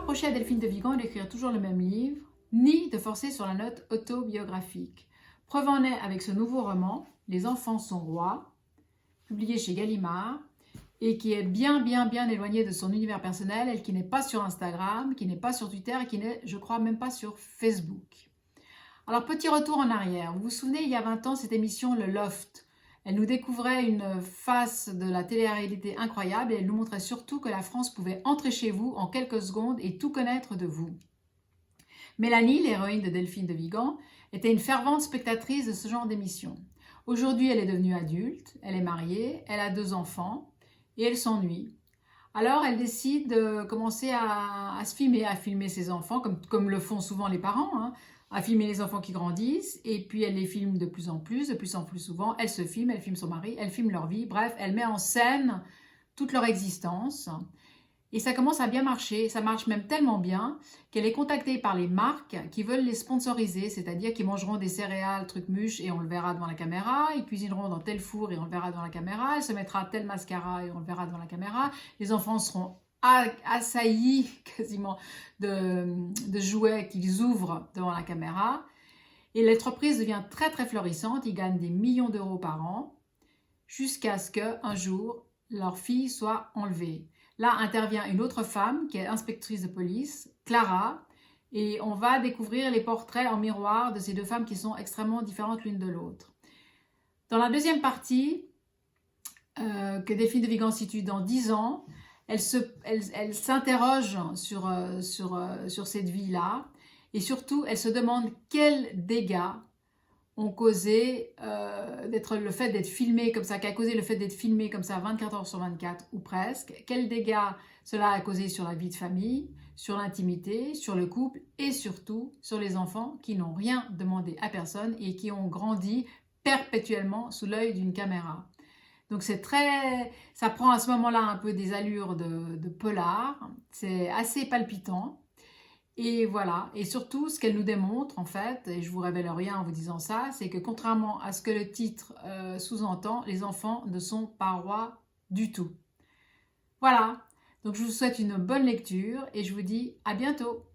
reprocher à Delphine de Vigan d'écrire toujours le même livre, ni de forcer sur la note autobiographique. Preuve en est avec ce nouveau roman, Les enfants sont rois, publié chez Gallimard, et qui est bien éloigné de son univers personnel, et qui n'est pas sur Instagram, qui n'est pas sur Twitter, et qui n'est, je crois, même pas sur Facebook. Alors, petit retour en arrière. Vous vous souvenez, il y a 20 ans, cette émission Le Loft. Elle nous découvrait une face de la télé-réalité incroyable et elle nous montrait surtout que la France pouvait entrer chez vous en quelques secondes et tout connaître de vous. Mélanie, l'héroïne de Delphine de Vigan, était une fervente spectatrice de ce genre d'émission. Aujourd'hui, elle est devenue adulte, elle est mariée, elle a 2 enfants et elle s'ennuie. Alors, elle décide de commencer à se filmer, à filmer ses enfants, comme le font souvent les parents, hein, à filmer les enfants qui grandissent, et puis elle les filme de plus en plus souvent. Elle se filme, elle filme son mari, elle filme leur vie, bref, elle met en scène toute leur existence. Et ça commence à bien marcher, ça marche même tellement bien qu'elle est contactée par les marques qui veulent les sponsoriser, c'est-à-dire qu'ils mangeront des céréales, trucs mûches et on le verra devant la caméra, ils cuisineront dans tel four et on le verra devant la caméra, elle se mettra tel mascara et on le verra devant la caméra, les enfants seront assaillis quasiment de jouets qu'ils ouvrent devant la caméra et l'entreprise devient très florissante, ils gagnent des millions d'euros par an jusqu'à ce qu'un jour leur fille soit enlevée. Là intervient une autre femme qui est inspectrice de police, Clara, et on va découvrir les portraits en miroir de ces 2 femmes qui sont extrêmement différentes l'une de l'autre. Dans la deuxième partie, que Delphine de Vigan situe dans 10 ans, elle s'interroge sur cette vie-là et surtout, elle se demande quels dégâts ont causé le fait d'être filmé comme ça, qu'a causé le fait d'être filmé comme ça 24 heures sur 24 ou presque, quels dégâts cela a causé sur la vie de famille, sur l'intimité, sur le couple et surtout sur les enfants qui n'ont rien demandé à personne et qui ont grandi perpétuellement sous l'œil d'une caméra. Donc ça prend à ce moment-là un peu des allures de polar, c'est assez palpitant. Et voilà, et surtout ce qu'elle nous démontre en fait, et je vous révèle rien en vous disant ça, c'est que contrairement à ce que le titre sous-entend, les enfants ne sont pas rois du tout. Voilà, donc je vous souhaite une bonne lecture et je vous dis à bientôt.